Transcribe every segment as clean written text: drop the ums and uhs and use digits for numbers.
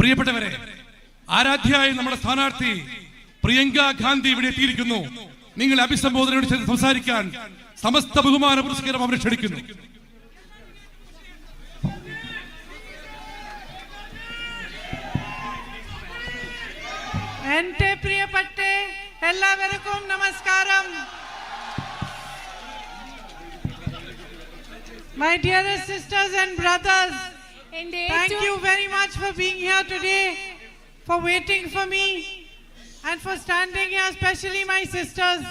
പ്രിയപ്പെട്ടവരെ, ആരാധ്യയായ നമ്മുടെ സ്ഥാനാർത്ഥി പ്രിയങ്ക ഗാന്ധി ഇവിടെ എത്തിയിരിക്കുന്നു. നിങ്ങൾ അഭിസംബോധനയോട് സംസാരിക്കാൻ സമസ്ത ബഹുമാന പുരസ്കാരം അവരെ ക്ഷണിക്കുന്നു. എന്റെ പ്രിയപ്പെട്ട എല്ലാവർക്കും നമസ്കാരം. My dearest sisters and brothers, thank you very much for being here today, for waiting for me and for standing here, especially my sisters.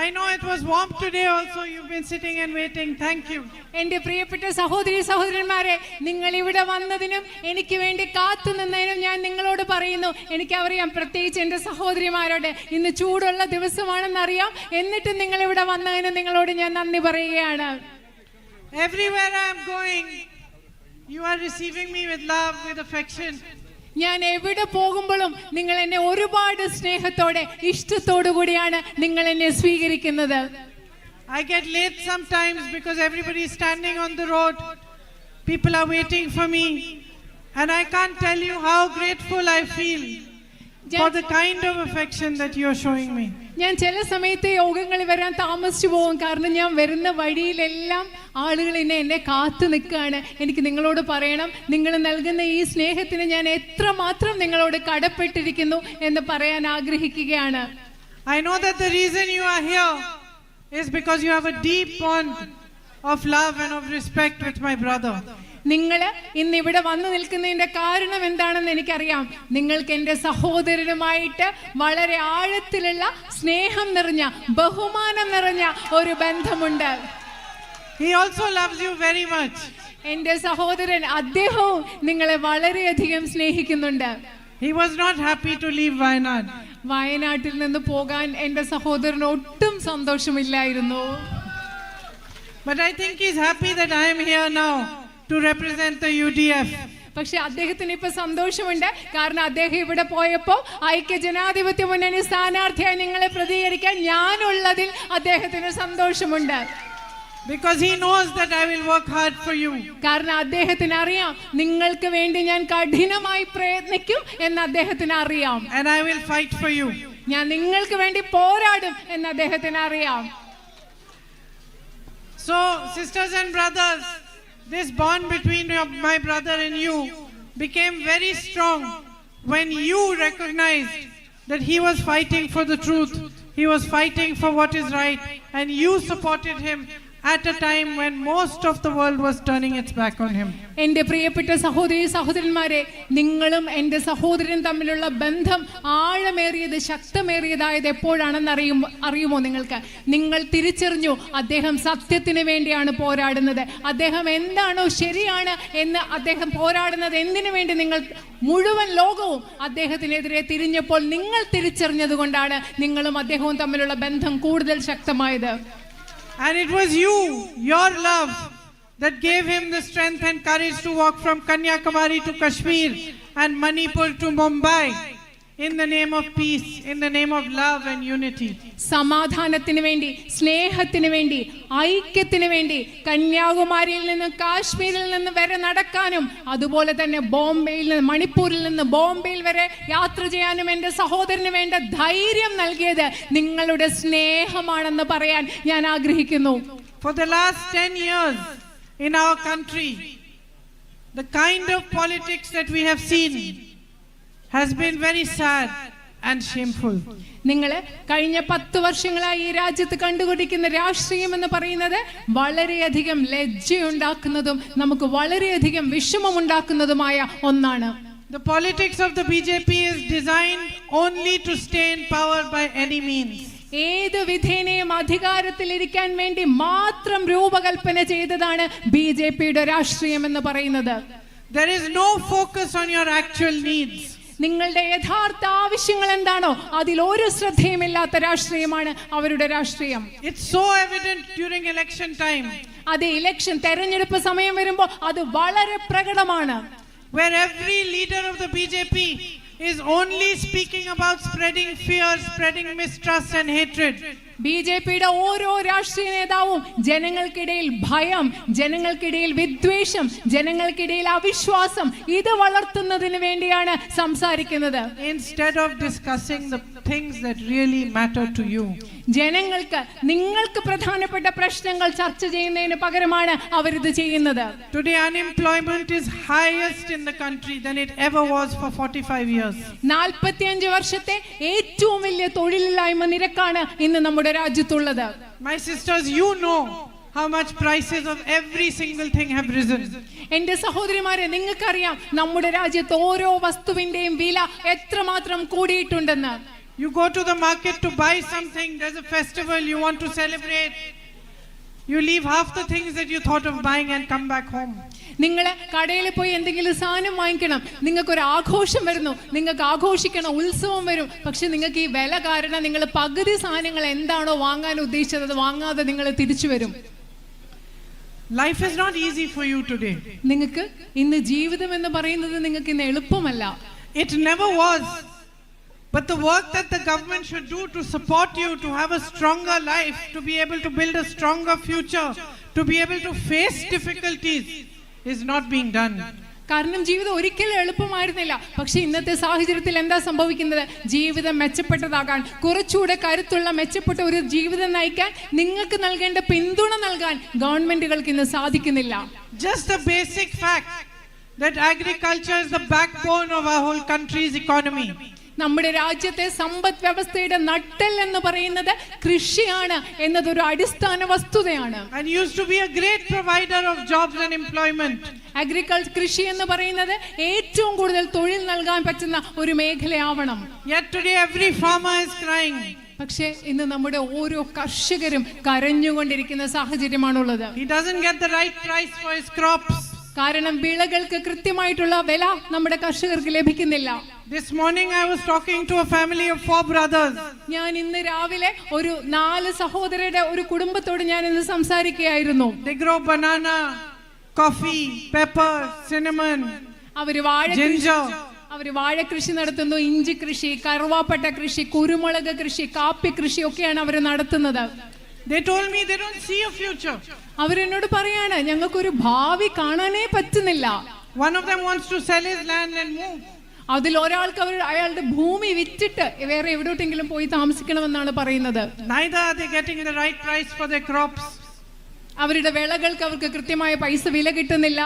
I know it was warm today also. You've been sitting and waiting. Thank you. എൻ്റെ പ്രിയപ്പെട്ട സഹോദരി സഹോദരന്മാരെ, നിങ്ങൾ ഇവിടെ വന്നതിനും എനിക്ക് വേണ്ടി കാത്തു നിന്നതിനും ഞാൻ നിങ്ങളോട് പറയുന്നു. എനിക്കറിയാം, പ്രത്യേകിച്ച് എൻ്റെ സഹോദരിമാരോട് ഇന്ന് ചൂടുള്ള ദിവസമാണെന്നറിയാം. എന്നിട്ടും നിങ്ങൾ ഇവിടെ വന്നതിന് നിങ്ങളോട് ഞാൻ നന്ദി പറയുകയാണ്. Everywhere I am going, you are receiving me with love, with affection. ഞാൻ എവിടെ പോകുമ്പോഴും നിങ്ങൾ എന്നെ ഒരുപാട് സ്നേഹത്തോടെ ഇഷ്ടത്തോടു കൂടിയാണ് നിങ്ങൾ എന്നെ സ്വീകരിക്കുന്നത്. I get late sometimes because everybody is standing on the road. People are waiting for me, and I can't tell you how grateful I feel for the kind of affection that you are showing me. ഞാൻ ചില സമയത്ത് യോഗങ്ങളിൽ വരാൻ താമസിച്ചു പോകും. കാരണം ഞാൻ വരുന്ന വഴിയിലെല്ലാം ആളുകൾ എന്നെ കാത്തു നിൽക്കുകയാണ്. എനിക്ക് നിങ്ങളോട് പറയണം, നിങ്ങൾ നൽകുന്ന ഈ സ്നേഹത്തിന് ഞാൻ എത്രമാത്രം നിങ്ങളോട് കടപ്പെട്ടിരിക്കുന്നു എന്ന് പറയാൻ ആഗ്രഹിക്കുകയാണ്. I know that the reason you are here is because you have a deep bond of love and of respect with my brother. നിങ്ങൾ ഇന്ന് ഇവിടെ വന്നു നിൽക്കുന്നതിന്റെ കാരണം എന്താണെന്ന് എനിക്കറിയാം. നിങ്ങൾക്ക് എൻ്റെ സഹോദരനുമായിട്ട് വളരെ ആഴത്തിലുള്ള സ്നേഹം നിറഞ്ഞ ബഹുമാനം നിറഞ്ഞ ഒരു ബന്ധമുണ്ട്. He also loves you very much. എൻ്റെ സഹോദരൻ അദ്ദേഹവും നിങ്ങളെ വളരെയധികം സ്നേഹിക്കുന്നുണ്ട്. He was not happy to leave Wayanad. വയനാട്ടിൽ നിന്ന് പോകാൻ എൻ്റെ സഹോദരന് ഒട്ടും സന്തോഷമില്ലായിരുന്നു. But I think he's happy that I am here now to represent the UDF. പക്ഷെ അദ്ദേഹത്തിന് ഇപ്പൊ സന്തോഷമുണ്ട്. കാരണം അദ്ദേഹം ഇവിടെ പോയപ്പോ ഐക്യ ജനാധിപത്യ മുന്നണി സ്ഥാനാർത്ഥിയായി നിങ്ങളെ പ്രതികരിക്കാൻ ഞാനുള്ളതിൽ അദ്ദേഹത്തിന് സന്തോഷമുണ്ട്. Because he knows that I will work hard for you. കാരണം അദ്ദേഹത്തിന് അറിയാം നിങ്ങൾക്ക് വേണ്ടി ഞാൻ കഠിനമായി പ്രയത്നിക്കും എന്ന് അദ്ദേഹത്തിന് അറിയാം. And I will fight for you. ഞാൻ നിങ്ങൾക്ക് വേണ്ടി പോരാടും എന്ന് അദ്ദേഹത്തിന് അറിയാം. So sisters and brothers, this bond between my brother and you became very strong when you recognized that he was fighting for the truth. He was fighting for what is right, and you supported him at a time when most of the world was turning its back on him. എൻ്റെ പ്രിയപ്പെട്ട സഹോദരി സഹോദരന്മാരെ, നിങ്ങളും എൻ്റെ സഹോദരൻ തമ്മിലുള്ള ബന്ധം ആഴമേറിയത് ശക്തമേറിയതായത് എപ്പോഴാണെന്ന് അറിയുമോ നിങ്ങൾക്ക്? നിങ്ങൾ തിരിച്ചറിഞ്ഞു അദ്ദേഹം സത്യത്തിന് വേണ്ടിയാണ് പോരാടുന്നത്. അദ്ദേഹം എന്താണോ ശരിയാണ് എന്ന് അദ്ദേഹം പോരാടുന്നത് എന്തിനു വേണ്ടി? നിങ്ങൾ മുഴുവൻ ലോകവും അദ്ദേഹത്തിനെതിരെ തിരിഞ്ഞപ്പോൾ നിങ്ങൾ തിരിച്ചറിഞ്ഞത് കൊണ്ടാണ് നിങ്ങളും അദ്ദേഹവും തമ്മിലുള്ള ബന്ധം കൂടുതൽ ശക്തമായത്. And it was you, your love, that gave him the strength and courage to walk from Kanyakumari to Kashmir and Manipur to Mumbai in the name of peace, in the name of love and unity. സമാധാനത്തിന് വേണ്ടി, സ്നേഹത്തിന് വേണ്ടി, ഐക്യത്തിന് വേണ്ടി കന്യാകുമാരിയിൽ നിന്ന് കാശ്മീരിൽ നിന്ന് വരെ നടക്കാനും അതുപോലെ തന്നെ മണിപ്പൂരിൽ നിന്ന് ബോംബെയിൽ വരെ യാത്ര ചെയ്യാനും എൻ്റെ സഹോദരന് വേണ്ട ധൈര്യം നൽകിയത് നിങ്ങളുടെ സ്നേഹമാണെന്ന് പറയാൻ ഞാൻ ആഗ്രഹിക്കുന്നു. For the last 10 years in our country, the kind of politics that we have seen has been very sad and shameful. നിങ്ങൾ കഴിഞ്ഞ 10 വർഷങ്ങളായി ഈ രാജ്യത്ത് കണ്ടുകൊണ്ടിരിക്കുന്ന രാഷ്ട്രീയം എന്ന് പറയുന്നത് വളരെയധികം ലജ്ജയുണ്ടാക്കുന്നതും നമുക്ക് വളരെയധികം വിഷമമുണ്ടാക്കുന്നതുമായ ഒന്നാണ്. The politics of the BJP is designed only to stay in power by any means. ഏത് വിധേനയും അധികാരത്തിലിരിക്കാൻ വേണ്ടി മാത്രം രൂപകൽപ്പന ചെയ്തതാണ് BJPയുടെ രാഷ്ട്രീയം എന്ന് പറയുന്നത്. There is no focus on your actual needs. നിങ്ങളുടെ യഥാർത്ഥ ആവശ്യങ്ങൾ എന്താണോ അതിൽ ഒരു ശ്രദ്ധയുമില്ലാത്ത രാഷ്ട്രീയമാണ് അവരുടെ രാഷ്ട്രീയം. It's so evident during election time. അത് ഇലക്ഷൻ തെരഞ്ഞെടുപ്പ് സമയം വരുമ്പോൾ അത് വളരെ പ്രകടമാണ്. Where every leader of the BJP is only speaking about spreading fear, spreading mistrust and hatred. ബിജെപിയുടെ ഓരോ രാഷ്ട്രീയ നേതാവും ജനങ്ങൾക്കിടയിൽ ഭയം, ജനങ്ങൾക്കിടയിൽ വിദ്വേഷം, ജനങ്ങൾക്കിടയിൽ അവിശ്വാസം ഇത് വളർത്തുന്നതിന് വേണ്ടിയാണ് സംസാരിക്കുന്നത്. Instead of discussing the things that really matter to you. നിങ്ങൾക്ക് പ്രധാനപ്പെട്ട പ്രശ്നങ്ങൾ ചർച്ച ചെയ്യുന്നതിന് പകരമാണ് അവരിത് ചെയ്യുന്നത്. Today unemployment is highest in the country than it ever was for 45 years. 45 വർഷത്തെ ഏറ്റവും വലിയ തൊഴിലില്ലായ്മ നിരക്കാണ് ഇന്ന് നമ്മുടെ രാജ്യത്തുള്ളത്. My sisters, you know how much prices of every single thing have risen. എന്റെ സഹോദരിമാരെ, നിങ്ങൾക്കറിയാം നമ്മുടെ രാജ്യത്ത് ഓരോ വസ്തുവിന്റെയും വില എത്രമാത്രം കൂടിയിട്ടുണ്ടെന്ന്. You go to the market to buy something, there's a festival, you want to celebrate. You leave half the things that you thought of buying and come back home. നിങ്ങൾ കടയിൽ പോയി എന്തെങ്കിലും സാധനം വാങ്ങിക്കണം, നിങ്ങൾക്കൊരു ആഘോഷം വരുന്നു, നിങ്ങൾക്ക് ആഘോഷിക്കണം, ഉത്സവം വരും. പക്ഷെ നിങ്ങൾക്ക് ഈ വില കാരണം നിങ്ങൾ പകുതി സാധനങ്ങൾ എന്താണോ വാങ്ങാൻ ഉദ്ദേശിച്ചത് അത് വാങ്ങാതെ നിങ്ങൾ തിരിച്ചു വരും. Life is not easy for you today. നിങ്ങൾക്ക് ഇന്ന് ജീവിതം എന്ന് പറയുന്നത് നിങ്ങൾക്ക് ഇന്ന് എളുപ്പമല്ല. It never was. But the work that the government should do to support you to have a stronger life, to be able to build a stronger future, to be able to face difficulties is not being done. കാരണം ജീവിതം ഒരിക്കലും എളുപ്പമായിരുന്നില്ല. പക്ഷെ ഇന്നത്തെ സാഹചര്യത്തിൽ എന്താ സംഭവിക്കുന്നത്? ജീവിതം മെച്ചപ്പെട്ടതാകാൻ, കുറച്ചുകൂടെ കരുത്തുള്ള മെച്ചപ്പെട്ട ഒരു ജീവിതം നയിക്കാൻ നിങ്ങൾക്ക് നൽകേണ്ട പിന്തുണ നൽകാൻ ഗവൺമെന്റുകൾക്ക് ഇന്ന് സാധിക്കുന്നില്ല. Just the basic fact that agriculture is the backbone of our whole country's economy. നമ്മുടെ രാജ്യത്തെ സമ്പദ് വ്യവസ്ഥയുടെ നട്ടെൽ എന്ന് പറയുന്നത് കൃഷിയാണ് എന്നതൊരു അടിസ്ഥാന വസ്തുതയാണ്. And used to be a great provider of jobs and employment. Agriculture, കൃഷി എന്ന് പറയുന്നത് ഏറ്റവും കൂടുതൽ തൊഴിൽ നൽകാൻ പറ്റുന്ന ഒരു മേഖലയാവണം. Yet today every farmer is crying. പക്ഷേ ഇന്ന് നമ്മുടെ ഓരോ കർഷകരും കരഞ്ഞുകൊണ്ടിരിക്കുന്ന സാഹചര്യമാണുള്ളത്. He doesn't get the right price for his crops. കാരണം വിളകൾക്ക് കൃത്യമായിട്ടുള്ള വില നമ്മുടെ കർഷകർക്ക് ലഭിക്കുന്നില്ല. This morning I was talking to a family of 4 brothers. ഞാൻ ഇന്ന് രാവിലെ ഒരു 4 സഹോദരരുടെ ഒരു കുടുംബത്തോട് ഞാൻ ഇന്ന് സംസാരിക്കുകയായിരുന്നു. They grow banana, coffee, pepper, cinnamon, ginger. അവര് വാഴ കൃഷി നടത്തുന്നു, ഇഞ്ചി കൃഷി, കറുവാപ്പട്ട കൃഷി, കുരുമുളക് കൃഷി, കാപ്പി കൃഷി ഒക്കെയാണ് അവർ നടത്തുന്നത്. They told me they don't see a future. അവരെന്നോട് പറയാണ് ഞങ്ങൾക്കൊരു ഭാവി കാണാനേ പറ്റുന്നില്ല. One of them wants to sell his land and move. അതിൽ ഒരാൾക്ക് അയാളുടെ ഭൂമി വിറ്റിട്ട് വേറെ എവിടോട്ടെങ്കിലും പോയി താമസിക്കണമെന്നാണ് പറയുന്നത്. Neither are they getting the right price for their crops. അവരുടെ വിളകൾക്ക് അവർക്ക് കൃത്യമായ പൈസ വില കിട്ടുന്നില്ല.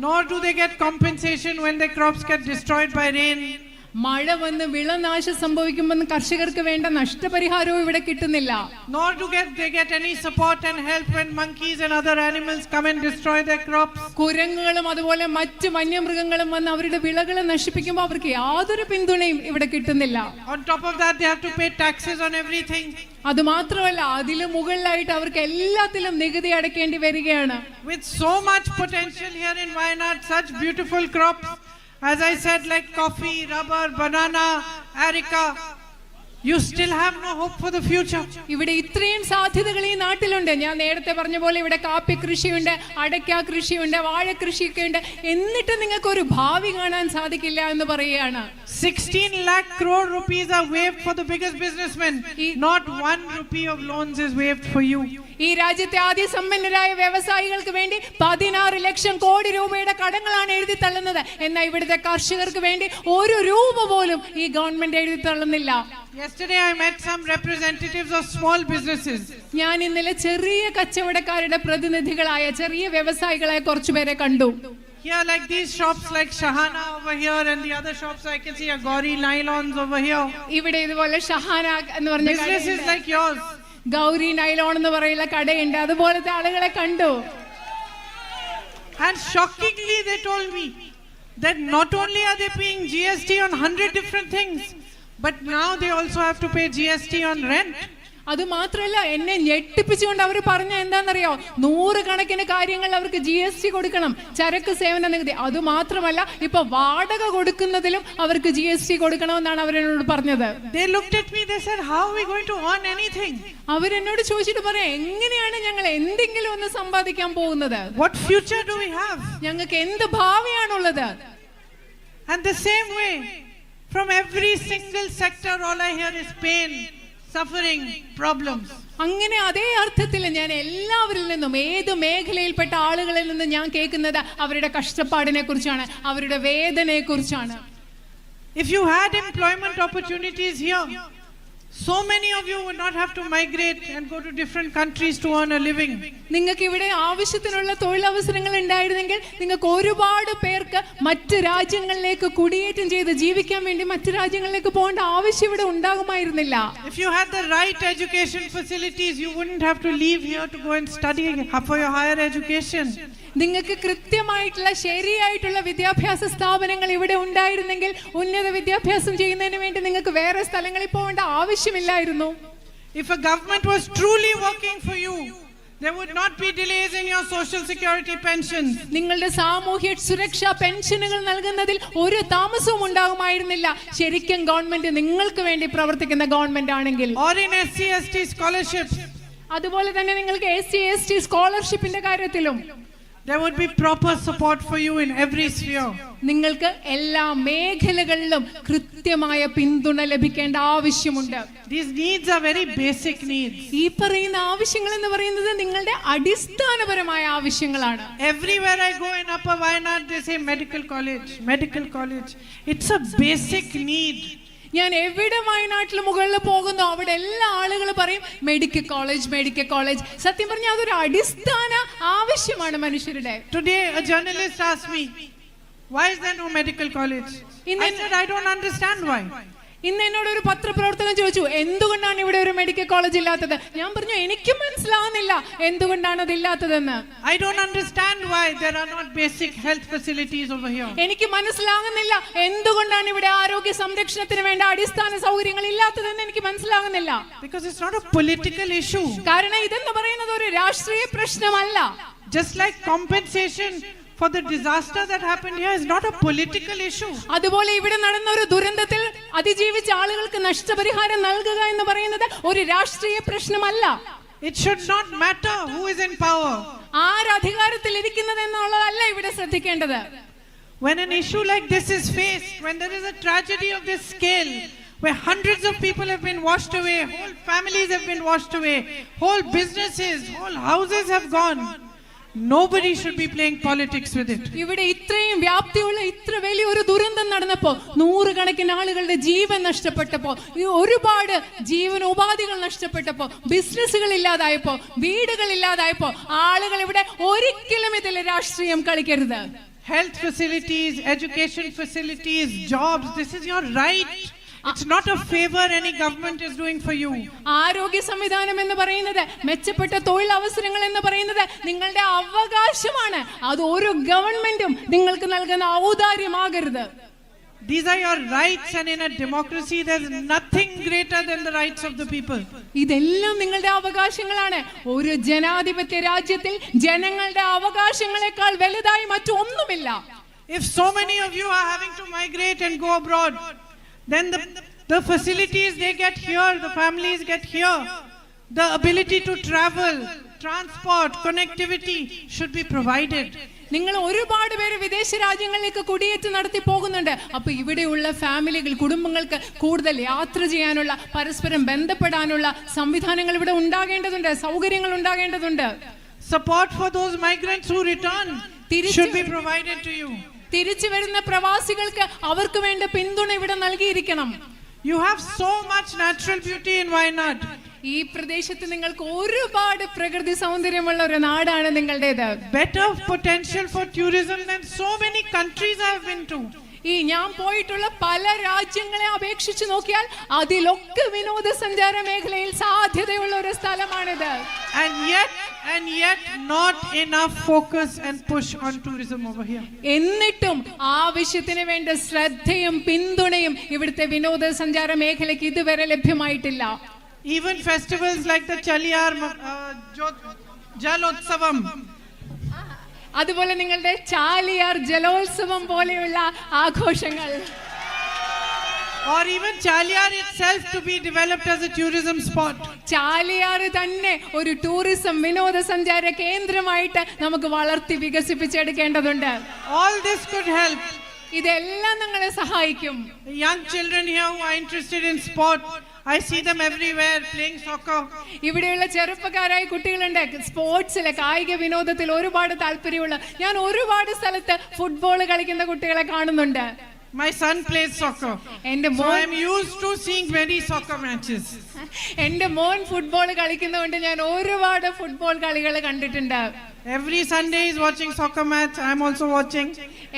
Nor do they get compensation when their crops get destroyed by rain. മഴ വന്ന് വിളനാശം സംഭവിക്കുമ്പോൾ കർഷകർക്ക് വേണ്ട നഷ്ടപരിഹാരവും ഇവിടെ കിട്ടുന്നില്ല. Nor do they get any support and help when monkeys and other animals come and destroy their crops. കുരങ്ങുകളും അതുപോലെ മറ്റ് വന്യമൃഗങ്ങളും വന്ന് അവരുടെ വിളകളെ നശിപ്പിക്കുമ്പോൾ അവർക്ക് യാതൊരു പിന്തുണയും ഇവിടെ കിട്ടുന്നില്ല. On top of that they have to pay taxes on everything. അത് മാത്രമല്ല അതിലും മുകളിലായിട്ട് അവർക്ക് എല്ലാത്തിലും നികുതി അടയ്ക്കേണ്ടി വരികയാണ്. With so much potential here in Wayanad, such beautiful crops, as I said, like coffee, rubber, banana, areca, you still have no hope for the future. ഇവിടെ ഇത്രയും സാധ്യതകൾ ഈ നാട്ടിലുണ്ട്. ഞാൻ നേരത്തെ പറഞ്ഞ പോലെ ഇവിടെ കാപ്പി കൃഷിയുണ്ട്, അടയ്ക്ക കൃഷിയുണ്ട്, വാഴ കൃഷിയൊക്കെ ഉണ്ട്. എന്നിട്ട് നിങ്ങൾക്ക് ഒരു ഭാവി കാണാൻ സാധിക്കില്ല എന്ന് പറയുകയാണ്. 16 lakh crore rupees are waived for the biggest businessmen. Not 1 rupee of loans is waived for you. ഈ രാജ്യത്തെ ആദ്യ സമ്പന്നരായ വ്യവസായികൾക്ക് വേണ്ടി 16 ലക്ഷം കോടി രൂപയുടെ കടങ്ങളാണ് എഴുതി തള്ളുന്നത്. എന്നാൽ ഇവിടുത്തെ കർഷകർക്ക് വേണ്ടി ഒരു രൂപ പോലും ഈ ഗവൺമെന്റ് എഴുതി തള്ളുന്നില്ല. Yesterday I met some representatives of small businesses. ഞാൻ ഇന്നലെ ചെറിയ കച്ചവടക്കാരുടെ പ്രതിനിധികളായ ചെറിയ വ്യവസായികളായ കുറച്ചുപേരെ കണ്ടു. Here, like these shops like Shahana over here and the other shops I can see are Gauri nylons over here. ഇവിടെ ഇതുപോലെ ഷഹാന എന്ന് പറഞ്ഞ businesses like yours. Gauri nylon എന്ന് പറയുന്ന കടയുണ്ട്. അതുപോലത്തെ ആളുകളെ കണ്ടു. And shockingly they told me that not only are they paying GST on 100 different things, but now they also have to pay GST on rent. അത് മാത്രമല്ല എന്നെ ഞെട്ടിപ്പിച്ചുകൊണ്ട് അവർ പറഞ്ഞ എന്താണെന്നറിയോ, 100 കണക്കിന് കാര്യങ്ങൾ അവർക്ക് GST കൊടുക്കണം, ചരക്ക് സേവന നികുതി. അത് മാത്രമല്ല ഇപ്പൊ വാടക കൊടുക്കുന്നതിലും അവർക്ക് GST കൊടുക്കണമെന്നാണ് അവരെന്നോട് പറഞ്ഞത്. They looked at me, they said, how are we going to earn anything? അവരെന്നോട് ചോദിച്ചിട്ട് പറയാം, എങ്ങനെയാണ് ഞങ്ങൾ എന്തെങ്കിലും ഒന്ന് സമ്പാദിക്കാൻ പോകുന്നത്? What future do we have? ഞങ്ങൾക്ക് എന്ത് ഭാവിയാണുള്ളത്? And the same way From every single sector, all I hear is pain, suffering, problems. അങ്ങനെ അതേ അർത്ഥത്തിൽ ഞാൻ എല്ലാവരിൽ നിന്നും ഏത് മേഖലയിൽപ്പെട്ട ആളുകളിൽ നിന്നും ഞാൻ കേൾക്കുന്നത് അവരുടെ കഷ്ടപ്പാടിനെ കുറിച്ചാണ്, അവരുടെ വേദനയെ കുറിച്ചാണ്. If you had employment opportunities here, so many of you would not have to migrate and go to different countries to earn a living. നിങ്ങൾക്ക് ഇവിടെ ആവശ്യത്തിനുള്ള തൊഴിലവസരങ്ങൾ ഉണ്ടായിരുന്നെങ്കിൽ നിങ്ങൾക്ക് ഒരുപാട് പേർക്ക് മറ്റ് രാജ്യങ്ങളിലേക്ക് കുടിയേറ്റം ചെയ്ത് ജീവിക്കാൻ വേണ്ടി മറ്റ് രാജ്യങ്ങളിലേക്ക് പോകേണ്ട ആവശ്യം ഇവിടെ ഉണ്ടാകുമായിരുന്നില്ല. If you had the right education facilities, you wouldn't have to leave here to go and study for your higher education. നിങ്ങൾക്ക് കൃത്യമായിട്ടുള്ള ശരിയായിട്ടുള്ള വിദ്യാഭ്യാസ സ്ഥാപനങ്ങൾ ഇവിടെ ഉണ്ടായിരുന്നെങ്കിൽ ഉന്നത വിദ്യാഭ്യാസം ചെയ്യുന്നതിന് വേണ്ടി നിങ്ങൾക്ക് വേറെ സ്ഥലങ്ങളിൽ പോകേണ്ട ആവശ്യമില്ലായിരുന്നു. If a government was truly working for you, there would not be delays in your social security pensions. നിങ്ങളുടെ സാമൂഹ്യ സുരക്ഷാ പെൻഷനുകൾ നൽകുന്നതിൽ ഒരു താമസവും ഉണ്ടാകുമായിരുന്നില്ല ശരിക്കും ഗവൺമെന്റ് നിങ്ങൾക്ക് വേണ്ടി പ്രവർത്തിക്കുന്ന ഗവൺമെന്റ് ആണെങ്കിൽ. Or in SC/ST scholarships. അതുപോലെ തന്നെ നിങ്ങൾക്ക് SC/ST സ്കോളർഷിപ്പിന്റെ കാര്യത്തിലും there would be proper support for you in every sphere. നിങ്ങൾക്ക് എല്ലാ മേഖലകളിലും കൃത്യമായ പിന്തുണ ലഭിക്കേണ്ട ആവശ്യമുണ്ട്. These needs are very basic needs. ഈ പറയുന്ന ആവശ്യങ്ങൾ എന്ന് പറയുന്നത് നിങ്ങളുടെ അടിസ്ഥാനപരമായ ആവശ്യങ്ങളാണ്. Everywhere I go in Upper Wayanad, they say medical college, medical college. It's a basic need. ഞാൻ എവിടെ വയനാട്ടിൽ മുകളിൽ പോകുന്നു അവിടെ എല്ലാ ആളുകൾ പറയും മെഡിക്കൽ കോളേജ്, മെഡിക്കൽ കോളേജ്. സത്യം പറഞ്ഞാൽ അതൊരു അടിസ്ഥാന ആവശ്യമാണ് മനുഷ്യരുടെ. Today a journalist asked me, why is there no medical college? I said I don't understand why. ഇന്ന് എന്നോട് ഒരു പത്രപ്രവർത്തകൻ ചോദിച്ചു എന്തുകൊണ്ടാണ് ഇവിടെ ഒരു മെഡിക്കൽ കോളേജ് ഇല്ലാത്തത്. ഞാൻ പറഞ്ഞു എനിക്ക് മനസ്സിലാവുന്നില്ല എന്തുകൊണ്ടാണ് അത് ഇല്ലാത്തതെന്ന്. I don't understand why there are not basic health facilities over here. എനിക്ക് മനസ്സിലാകുന്നില്ല എന്തുകൊണ്ടാണ് ഇവിടെ ആരോഗ്യ സംരക്ഷണത്തിന് വേണ്ട അടിസ്ഥാന സൗകര്യങ്ങൾ ഇല്ലാത്തതെന്ന് എനിക്ക് മനസ്സിലാകുന്നില്ല. Because it's not a political issue. കാരണം ഇതെന്ന് പറയുന്നത് ഒരു രാഷ്ട്രീയ പ്രശ്നമല്ല. Just like compensation for the disaster that happened here is not a political issue. അതുപോലെ ഇവിടെ നടന്ന ഒരു ദുരന്തത്തിൽ അതിജീവിച്ച ആളുകൾക്ക് നഷ്ടപരിഹാരം നൽകുക എന്ന് പറയുന്നത് ഒരു രാഷ്ട്രീയ പ്രശ്നമല്ല. It should not matter who is in power. ആര് അധികാരത്തിൽ ഇരിക്കുന്നത് എന്നുള്ളതല്ല ഇവിടെ ശ്രദ്ധിക്കേണ്ടത്. When an issue like this is faced, when there is a tragedy of this scale, where hundreds of people have been washed away, whole families have been washed away, whole businesses, whole houses have gone, nobody should be playing politics with it. ഇവിടെ ഇത്രയും വ്യാപ്തിയുള്ള ഇത്ര വലിയൊരു ദുരന്തം നടന്നപ്പോൾ നൂറുകണക്കിന് ആളുകളുടെ ജീവൻ നഷ്ടപ്പെട്ടപ്പോൾ ഒരുപാട് ജീവനോപാധികൾ നഷ്ടപ്പെട്ടപ്പോൾ ബിസിനസ്സുകൾ ഇല്ലാതായപ്പോൾ വീടുകൾ ഇല്ലാതായപ്പോൾ ആളുകൾ ഇവിടെ ഒരിക്കലും ഇതിൽ രാഷ്ട്രീയം കളിക്കരുത്. Health facilities, education facilities, jobs, this is your right. It's not a favor any government is doing for you. ആരോഗ്യ സംവിധാനം എന്ന് പറയുന്നത് മെച്ചപ്പെട്ട തൊഴിൽ അവസരങ്ങൾ എന്ന് പറയുന്നത് നിങ്ങളുടെ അവകാശമാണ്. അത് ഒരു ഗവൺമെന്റും നിങ്ങൾക്ക് നൽകുന്ന ഔദാര്യമാകരുത്. These are your rights, and in a democracy there's nothing greater than the rights of the people. ഇതെല്ലാം നിങ്ങളുടെ അവകാശങ്ങളാണ്. ഒരു ജനാധിപത്യ രാജ്യത്തിൽ ജനങ്ങളുടെ അവകാശങ്ങളെക്കാൾ വലുതായി മറ്റൊന്നുമില്ല. If so many of you are having to migrate and go abroad, then the facilities they get here, the families get here, the ability to travel, transport, connectivity should be provided. നിങ്ങൾ ഒരുപാട് പേര് വിദേശ രാജ്യങ്ങളിലേക്ക് കുടിയേറ്റം നടത്തി പോകുന്നുണ്ട്. അപ്പൊ ഇവിടെയുള്ള ഫാമിലികൾ, കുടുംബങ്ങൾക്ക് കൂടുതൽ യാത്ര ചെയ്യാനുള്ള, പരസ്പരം ബന്ധപ്പെടാനുള്ള സംവിധാനങ്ങൾ ഇവിടെ ഉണ്ടാകേണ്ടതുണ്ട്, സൗകര്യങ്ങൾ ഉണ്ടാകേണ്ടതുണ്ട്. Support for those migrants who return should be provided to you. തിരിച്ചു വരുന്ന പ്രവാസികൾക്ക് അവർക്ക് വേണ്ട പിന്തുണ ഇവിടെ നൽകിയിരിക്കണം. You have so much natural beauty in Wayanad. ഈ പ്രദേശത്ത് നിങ്ങൾക്ക് ഒരുപാട് പ്രകൃതി സൗന്ദര്യമുള്ള ഒരു നാടാണ് നിങ്ങളുടേത്. Better potential for tourism than so many countries I have been to. ഈ ഞാൻ പോയിട്ടുള്ള പല രാജ്യങ്ങളെ അപേക്ഷിച്ച് നോക്കിയാൽ അതിലൊക്കെ വിനോദസഞ്ചാര മേഖലയിൽ സാധ്യതയുള്ള ഒരു സ്ഥലമാണിത്. And yet not enough focus and push on tourism over here. എന്നിട്ടും ആവശ്യത്തിന് വേണ്ട ശ്രദ്ധയും പിന്തുണയും ഇവിടുത്തെ വിനോദസഞ്ചാര മേഖലയ്ക്ക് ഇതുവരെ ലഭ്യമായിട്ടില്ല. Even festivals like the Chaliyar Jalotsavam, അതുപോലെ നിങ്ങളുടെ ചാലിയാർ ജലോത്സവം പോലെയുള്ള ആഘോഷങ്ങൾ, or even Chaliyar itself to be developed as a tourism spot. Chaliyar തന്നെ ഒരു ടൂറിസം വിനോദസഞ്ചാര കേന്ദ്രമായിട്ട് നമുക്ക് വളർത്തി വികസിപ്പിച്ചെടുക്കേണ്ടതുണ്ട്. All this could help ഇതെല്ലാം നിങ്ങളെ സഹായിക്കും. Young children here who are interested in sport, I see them everywhere playing soccer. ഇവിടെയുള്ള ചെറുപ്പക്കാരായ കുട്ടികളുണ്ട്, സ്പോർട്സിലെ കായിക വിനോദത്തിൽ ഒരുപാട് താല്പര്യമുള്ള. ഞാൻ ഒരുപാട് സ്ഥലത്ത് ഫുട്ബോൾ കളിക്കുന്ന കുട്ടികളെ കാണുന്നുണ്ട്. My son plays soccer. So I am used to seeing many soccer matches. എന്റെ മോൻ ഫുട്ബോൾ കളിക്കുന്നതുകൊണ്ട് ഞാൻ ഒരുപാട് ഫുട്ബോൾ കളികൾ കണ്ടിട്ടുണ്ട്. Every Sunday is watching soccer match. I am also watching.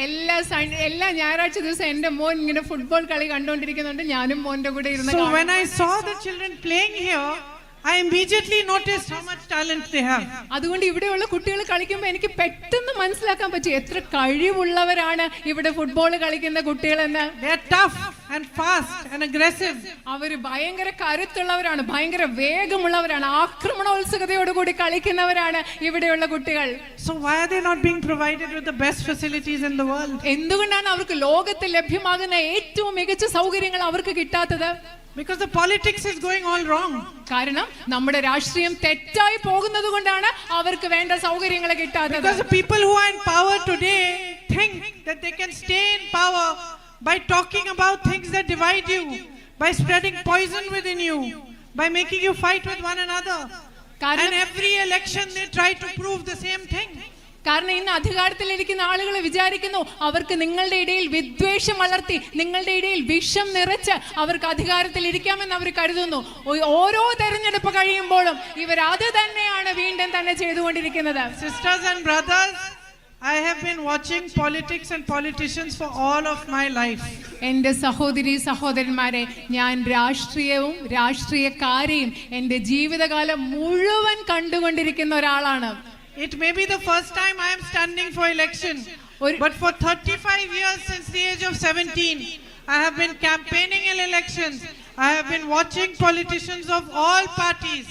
എല്ലാ ഞായറാഴ്ച ദിവസം എന്റെ മോൻ ഇങ്ങനെ ഫുട്ബോൾ കളി കണ്ടുകൊണ്ടിരിക്കുന്നുണ്ട്. ഞാനും മോന്റെ കൂടെ ഇരുന്ന്. So when I saw the children playing here, I immediately noticed how much talent they have. അതുകൊണ്ട് ഇവിടെയുള്ള കുട്ടികൾ കളിക്കുമ്പോൾ എനിക്ക് പെട്ടെന്ന് മനസ്സിലാക്കാൻ പറ്റി എത്ര കഴിവുള്ളവരാണ് ഇവിടെ ഫുട്ബോൾ കളിക്കുന്ന കുട്ടികളെന്ന്. They are tough and fast and aggressive. അവർ ഭയങ്കര കരുത്തുള്ളവരാണ്, ഭയങ്കര വേഗമുള്ളവരാണ്, ആക്രമണോത്സുകതയോടുകൂടി കളിക്കുന്നവരാണ് ഇവിടെയുള്ള കുട്ടികൾ. So why are they not being provided with the best facilities in the world? എന്തുകൊണ്ടാണ് അവർക്ക് ലോകത്തിൽ ലഭ്യമാകുന്ന ഏറ്റവും മികച്ച സൗകര്യങ്ങൾ അവർക്ക് കിട്ടാത്തത്? Because the politics is going all wrong. കാരണം നമ്മുടെ രാഷ്ട്രീയം തെറ്റായി പോകുന്നത് കൊണ്ടാണ് അവർക്ക് വേണ്ട സൗകര്യങ്ങൾ കിട്ടാത്തത്. Because the people who are in power today think that they can stay in power by talking about things that divide you, by spreading poison within you, by making you fight with one another. And every election they try to prove the same thing. കാരണം ഇന്ന് അധികാരത്തിലിരിക്കുന്ന ആളുകൾ വിചാരിക്കുന്നു അവർക്ക് നിങ്ങളുടെ ഇടയിൽ വിദ്വേഷം വളർത്തി, നിങ്ങളുടെ ഇടയിൽ വിഷം നിറച്ച് അവർക്ക് അധികാരത്തിൽ ഇരിക്കാമെന്ന് അവർ കരുതുന്നു. ഓരോ തെരഞ്ഞെടുപ്പ് കഴിയുമ്പോഴും ഇവർ അത് തന്നെയാണ് വീണ്ടും തന്നെ ചെയ്തുകൊണ്ടിരിക്കുന്നത്. Sisters and brothers, I have been watching politics and politicians for all of my life. എന്റെ സഹോദരി സഹോദരന്മാരെ, ഞാൻ രാഷ്ട്രീയവും രാഷ്ട്രീയക്കാരെയും എന്റെ ജീവിതകാലം മുഴുവൻ കണ്ടുകൊണ്ടിരിക്കുന്ന ഒരാളാണ്. It may be the first time I am standing for election, but for 35 years since the age of 17, I have been campaigning in elections. I have been watching politicians of all parties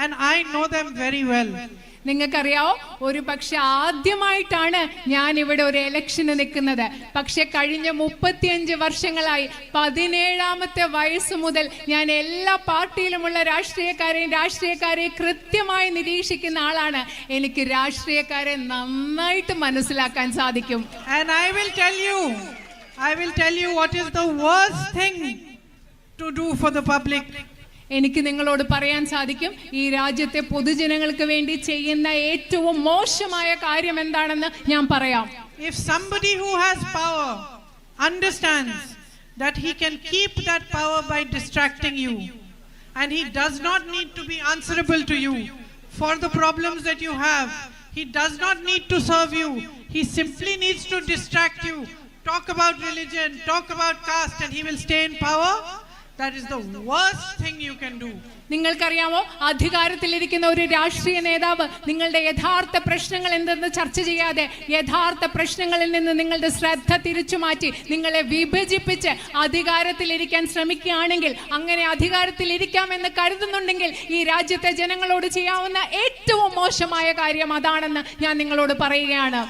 and I know them very well. നിങ്ങൾക്കറിയാവോ, ഒരു പക്ഷെ ആദ്യമായിട്ടാണ് ഞാൻ ഇവിടെ ഒരു ഇലക്ഷന് നിൽക്കുന്നത്. പക്ഷെ കഴിഞ്ഞ 35 വർഷങ്ങളായി 17ാമത്തെ വയസ്സ് മുതൽ ഞാൻ എല്ലാ പാർട്ടിയിലുമുള്ള രാഷ്ട്രീയക്കാരെയും കൃത്യമായി നിരീക്ഷിക്കുന്ന ആളാണ്. എനിക്ക് രാഷ്ട്രീയക്കാരെ നന്നായിട്ട് മനസ്സിലാക്കാൻ സാധിക്കും. And I will tell you what is the worst thing to do for the public. എനിക്ക് നിങ്ങളോട് പറയാൻ സാധിക്കും, ഈ രാജ്യത്തെ പൊതുജനങ്ങൾക്ക് വേണ്ടി ചെയ്യുന്ന ഏറ്റവും മോശമായ കാര്യം എന്താണെന്ന് ഞാൻ പറയാം. If somebody who has power understands that he can keep that power by distracting you and he does not need to be answerable to you for the problems that you have, he does not need to serve you, he simply needs to distract you, talk about religion, talk about caste, and he will stay in power. That is the worst thing you can do. നിങ്ങൾക്കറിയാമോ, അധികാരത്തിലിരിക്കുന്ന ഒരു രാഷ്ട്രീയ നേതാവ് നിങ്ങളുടെ യഥാർത്ഥ പ്രശ്നങ്ങൾ എന്തെന്ന് ചർച്ച ചെയ്യാതെ യഥാർത്ഥ പ്രശ്നങ്ങളിൽ നിന്ന് നിങ്ങളുടെ ശ്രദ്ധ തിരിച്ചു മാറ്റി നിങ്ങളെ വിഭജിപ്പിച്ച് അധികാരത്തിലിരിക്കാൻ ശ്രമിക്കുകയാണെങ്കിൽ, അങ്ങനെ അധികാരത്തിലിരിക്കാമെന്ന് കരുതുന്നുണ്ടെങ്കിൽ ഈ രാജ്യത്തെ ജനങ്ങളോട് ചെയ്യാവുന്ന ഏറ്റവും മോശമായ കാര്യം അതാണെന്ന് ഞാൻ നിങ്ങളോട് പറയുകയാണ്.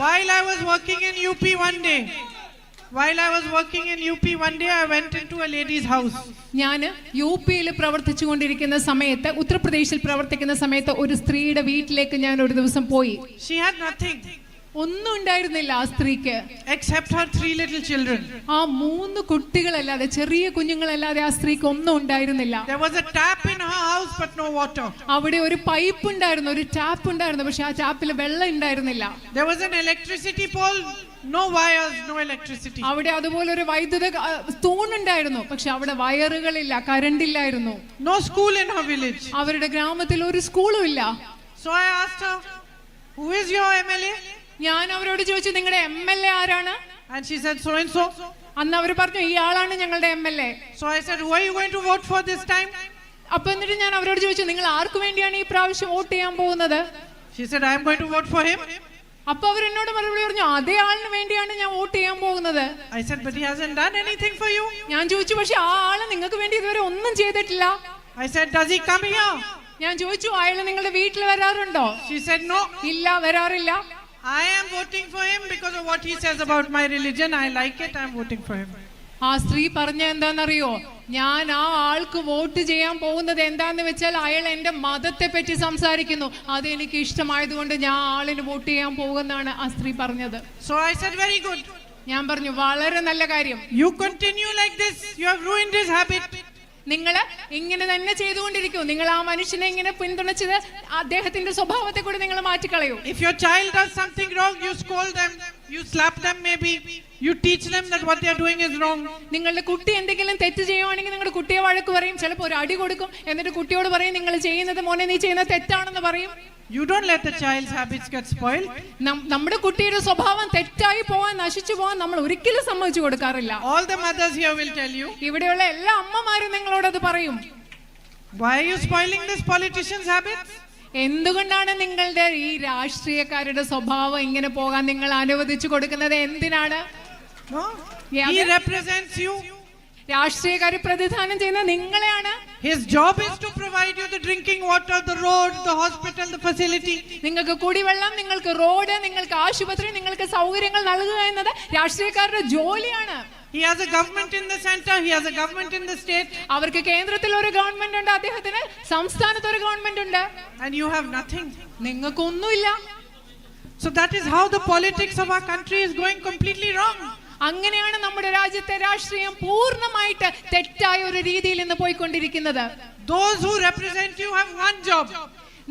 While I was working in UP one day, I went into a lady's house. ഞാൻ യുപിയിൽ പ്രവർത്തിച്ചുകൊണ്ടിരിക്കുന്ന സമയത്ത്, ഉത്തർപ്രദേശിൽ പ്രവർത്തിക്കുന്ന സമയത്ത് ഒരു സ്ത്രീയുടെ വീട്ടിലേക്ക് ഞാൻ ഒരു ദിവസം പോയി. She had nothing. ഒന്നും ഉണ്ടായിരുന്നില്ല ആ സ്ത്രീക്ക്, except her 3 little children. ആ 3 കുട്ടികളല്ലാതെ, ചെറിയ കുഞ്ഞുങ്ങളല്ലാതെ ആ സ്ത്രീക്ക് ഒന്നും ഉണ്ടായിരുന്നില്ല. There was a tap in her house but no water. അവിടെ ഒരു പൈപ്പ് ഉണ്ടായിരുന്നു, ഒരു ടാപ്പ് ഉണ്ടായിരുന്നു, പക്ഷെ ആ ടാപ്പിൽ വെള്ളം ഉണ്ടായിരുന്നില്ല. There was an electricity pole, no wires, no electricity. അവിടെ അതുപോലെ ഒരു വൈദ്യുത തൂണുണ്ടായിരുന്നു, പക്ഷെ അവിടെ വയറുകളില്ല, കറണ്ട് ഇല്ലായിരുന്നു. No school in her village. അവരുടെ ഗ്രാമത്തിൽ ഒരു സ്കൂളും ഇല്ല. So I asked her, who is your MLA? ഞാൻ അവരോട് ചോദിച്ചു, നിങ്ങളുടെ MLA ആരാണ്? And she said, so and so. അന്ന് അവർ പറഞ്ഞു, ഈ ആളാണ് ഞങ്ങളുടെ MLA. So I said, who are you going to vote for this time? അപ്പൊ എന്നിട്ട് ഞാൻ അവരോട് ചോദിച്ചു, നിങ്ങൾ ആർക്ക് വേണ്ടിയാണ് ഈ പ്രാവശ്യം വോട്ട് ചെയ്യാൻ പോകുന്നത്? She said, I am going to vote for him. അപ്പൊ അവർ എന്നോട് മറുപടി പറഞ്ഞു, അതേ ആളിന് വേണ്ടിയാണ് ഞാൻ വോട്ട് ചെയ്യാൻ പോകുന്നത്. I said, but he hasn't done anything for you. ഞാൻ ചോദിച്ചു, പക്ഷെ ആ ആള് നിങ്ങൾക്ക് വേണ്ടി ഇതുവരെ ഒന്നും ചെയ്തിട്ടില്ല. I said, does he come here? ഞാൻ ചോദിച്ചു, അയാൾ നിങ്ങളുടെ വീട്ടിൽ വരാറുണ്ടോ? She said, no. ഇല്ല, വരാറില്ല. I am voting for him because of what he says about my religion. I like it. I am voting for him. ആ സ്ത്രീ പറഞ്ഞ എന്താണെന്നറിയോ, ഞാൻ ആ ആൾക്ക് വോട്ട് ചെയ്യാൻ പോകുന്നത് എന്താന്ന് വെച്ചാൽ അയാൾ എന്റെ മതത്തെ പറ്റി സംസാരിക്കുന്നു, അത് എനിക്ക് ഇഷ്ടമായതുകൊണ്ട് ഞാൻ ആളിന് വോട്ട് ചെയ്യാൻ പോകുന്നതാണ് ആ സ്ത്രീ പറഞ്ഞത്. So I said, very good. ഞാൻ പറഞ്ഞു വളരെ നല്ല കാര്യം. You continue like this, you have ruined his habit. നിങ്ങൾ ഇങ്ങനെ തന്നെ ചെയ്തുകൊണ്ടിരിക്കൂ. നിങ്ങൾ ആ മനുഷ്യനെ ഇങ്ങനെ പിന്തുണച്ചത് അദ്ദേഹത്തിന്റെ സ്വഭാവത്തെ കൂടി നിങ്ങൾ മാറ്റിക്കളയൂ. If your child does something wrong, you scold them, you slap them maybe, you teach them that what they are doing is wrong. നിങ്ങളുടെ കുട്ടി എന്തെങ്കിലും തെറ്റ് ചെയ്യുവാണെങ്കിൽ നിങ്ങളുടെ കുട്ടിയെ വഴക്ക് പറയും, ചിലപ്പോൾ ഒരു അടി കൊടുക്കും, എന്നിട്ട് കുട്ടിയോട് പറയും നിങ്ങൾ ചെയ്യുന്നത് മോനെ നീ ചെയ്യുന്നത് തെറ്റാണെന്ന് പറയും. You don't let the child's habits get spoiled. നമ്മുടെ കുട്ടിയുടെ സ്വഭാവം തെറ്റായി പോവാൻ നശിച്ചു പോവാൻ നമ്മൾ ഒരിക്കലും സമ്മതിച്ചു കൊടുക്കാറില്ല. All the mothers here will tell you. ഇവിടെയുള്ള എല്ലാ അമ്മമാരും നിങ്ങളോട് അത് പറയും. Why are you spoiling this politician's habits? എന്തുകൊണ്ടാണ് നിങ്ങളുടെ ഈ രാഷ്ട്രീയക്കാരുടെ സ്വഭാവം ഇങ്ങനെ പോകാൻ നിങ്ങൾ അനുവദിച്ചു കൊടുക്കുന്നത്? എന്തിനാണ്? No. He represents you. രാഷ്ട്രീയക്കാരെ പ്രതിദാനം ചെയ്യുന്ന നിങ്ങളെയാണ്. His job is to provide you the drinking water, the road, the hospital, the facility. നിങ്ങൾക്ക് കുടിവെള്ളം, നിങ്ങൾക്ക് റോഡ്, നിങ്ങൾക്ക് ആശുപത്രി, നിങ്ങൾക്ക് സൗകര്യങ്ങൾ നൽകുക എന്നത് രാഷ്ട്രീയക്കാരുടെ ജോലിയാണ്. He has a government in the center, he has a government in the state. അവർക്ക് കേന്ദ്രത്തിൽ ഒരു ഗവൺമെന്റ് ഉണ്ട്, അദ്ദേഹത്തിന് സംസ്ഥാനത്ത് ഒരു ഗവൺമെന്റ് ഉണ്ട്. And you have nothing. നിങ്ങൾക്കൊന്നുമില്ല. So that is how the politics of our country is going completely wrong. അങ്ങനെയാണ് നമ്മുടെ രാജ്യത്തെ രാഷ്ട്രീയം പൂർണ്ണമായിട്ട് തെറ്റായ ഒരു രീതിയിൽ ഇന്ന് പോയിക്കൊണ്ടിരിക്കുന്നത്. Those who represent you have one job.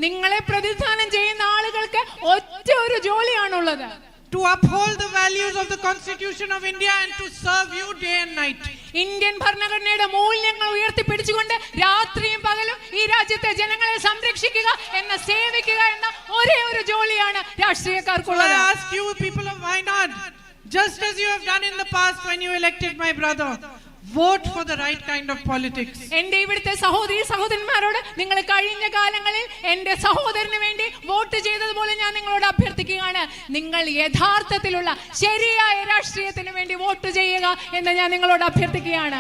നിങ്ങളെ പ്രതിദാനം ചെയ്യുന്ന ആളുകൾക്ക് ഒറ്റ ഒരു ജോലിയാണുള്ളത്. To uphold the values of the Constitution of India and to serve you day and night. Indian ഭരണഘടനയുടെ മൂല്യങ്ങൾ ഉയർത്തിപ്പിടിച്ചുകൊണ്ട് രാത്രിയും പകലും ഈ രാജ്യത്തെ ജനങ്ങളെ സംരക്ഷിക്കുക എന്ന സേവിക്കുക എന്ന ഒരേ ഒരു ജോലിയാണ് രാഷ്ട്രീയക്കാർക്കുള്ളത്. I ask you people of Wayanad, just as you have done in the past when you elected my brother, vote for the right kind of politics. എന്റെ ഇവിടുത്തെ സഹോദരി സഹോദരന്മാരോട് നിങ്ങൾ കഴിഞ്ഞ കാലങ്ങളിൽ എന്റെ സഹോദരന് വേണ്ടി വോട്ട് ചെയ്തതുപോലെ ഞാൻ നിങ്ങളോട് അഭ്യർത്ഥിക്കുകയാണ്. നിങ്ങൾ യഥാർത്ഥത്തിലുള്ള ശരിയായ രാഷ്ട്രീയത്തിന് വേണ്ടി വോട്ട് ചെയ്യുക എന്ന് ഞാൻ നിങ്ങളോട് അഭ്യർത്ഥിക്കുകയാണ്.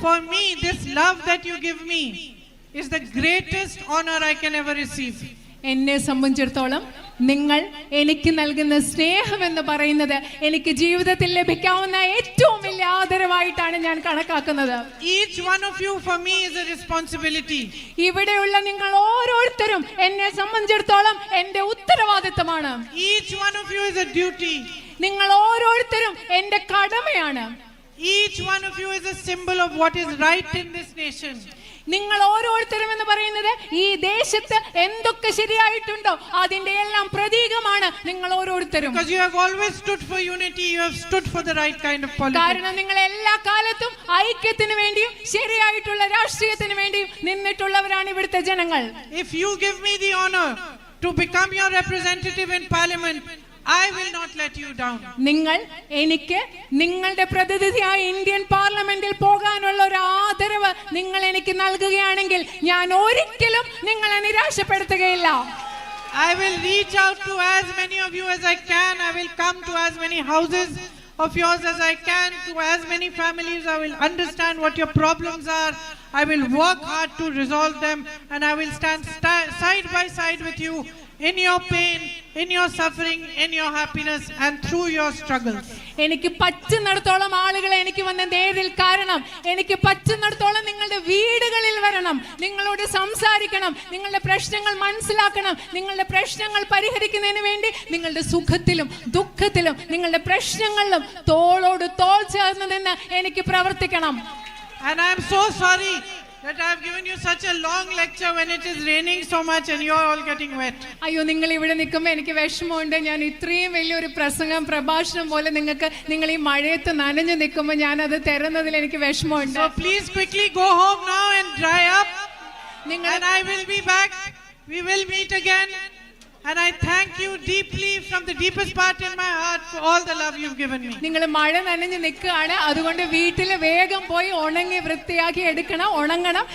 For me, this love that you give me is the greatest honor I can ever receive. എന്നെ സംബന്ധിച്ചിടത്തോളം നിങ്ങൾ എനിക്ക് നൽകുന്ന സ്നേഹം എന്ന് പറയുന്നത് എനിക്ക് ജീവിതത്തിൽ ലഭിക്കാവുന്ന ഏറ്റവും വലിയ ആദരവായിട്ടാണ് ഞാൻ കണക്കാക്കുന്നത്. Each one of you for me is a responsibility. ഇവിടെയുള്ള നിങ്ങൾ ഓരോരുത്തരും എന്നെ സംബന്ധിച്ചിടത്തോളം എന്റെ ഉത്തരവാദിത്തമാണ്. Each one of you is a duty. നിങ്ങൾ ഓരോരുത്തരും എന്റെ കടമയാണ്. Each one of you is a symbol of what is right in this nation. നിങ്ങൾ ഓരോരുത്തരും എന്ന് പറയുന്നത് ഈ ദേശത്ത് എന്തൊക്കെ ശരിയായിട്ടുണ്ടോ അതിന്റെ എല്ലാം പ്രതീകമാണ് നിങ്ങൾ ഓരോരുത്തരും. Because you have always stood for unity, you have stood for the right kind of politics. കാരണം നിങ്ങൾ എല്ലാ കാലത്തും ഐക്യത്തിന് വേണ്ടിയും ശരിയായിട്ടുള്ള രാഷ്ട്രീയത്തിന് വേണ്ടിയും നിന്നിട്ടുള്ളവരാണ് ഇവിടുത്തെ ജനങ്ങൾ. If you give me the honor to become your representative in parliament, I will not let you down. നിങ്ങൾ എനിക്ക് നിങ്ങളുടെ പ്രതിനിധിയായി ഇന്ത്യൻ പാർലമെന്റിൽ പോകാനുള്ള ഒരു ആദരവ് നിങ്ങൾ എനിക്ക് നൽകുകയാണെങ്കിൽ ഞാൻ ഒരിക്കലും നിങ്ങളെ നിരാശപ്പെടുത്തുകയില്ല. I will reach out to as many of you as I can. I will come to as many houses of yours as I can, to as many families. I will understand what your problems are. I will work hard to resolve them, and I will stand side by side with you in your pain, in your suffering, in your happiness, and through your struggles. എനിക്ക് പറ്റുന്നിടത്തോളം ആളുകളെ എനിക്ക് വന്ന് നേരിൽ കാരണം, എനിക്ക് പറ്റുന്നിടത്തോളം നിങ്ങളുടെ വീടുകളിൽ വരണം, നിങ്ങളോട് സംസാരിക്കണം, നിങ്ങളുടെ പ്രശ്നങ്ങൾ മനസ്സിലാക്കണം, നിങ്ങളുടെ പ്രശ്നങ്ങൾ പരിഹരിക്കുന്നതിന് വേണ്ടി നിങ്ങളുടെ സുഖത്തിലും ദുഃഖത്തിലും നിങ്ങളുടെ പ്രശ്നങ്ങളിലും തോളോട് തോൾ ചേർന്ന് നിന്ന് എനിക്ക് പ്രവർത്തിക്കണം. And I am so sorry that I have given you such a long lecture when it is raining so much and you are all getting wet. അയ്യോ, നിങ്ങൾ ഇവിടെ നിൽക്കുമ്പോൾ എനിക്ക് വിഷമമുണ്ട്. ഞാൻ ഇത്രയും വലിയൊരു പ്രഭാഷണം പോലെ നിങ്ങൾ ഈ മഴയത്ത് നനഞ്ഞു നിൽക്കുമ്പോൾ ഞാൻ അത് തരുന്നതിൽ എനിക്ക് വിഷമമുണ്ട്. So please quickly go home now and dry up. And I will be back. We will meet again. And I thank you deeply from the deepest part in my heart for all the love you've given me. നിങ്ങൾ മഴ നനഞ്ഞു നിൽക്കുകയാണ്, അതുകൊണ്ട് വീട്ടിൽ വേഗം പോയി ഉണങ്ങി വൃത്തിയാക്കി എടുക്കണം, ഉണങ്ങണം.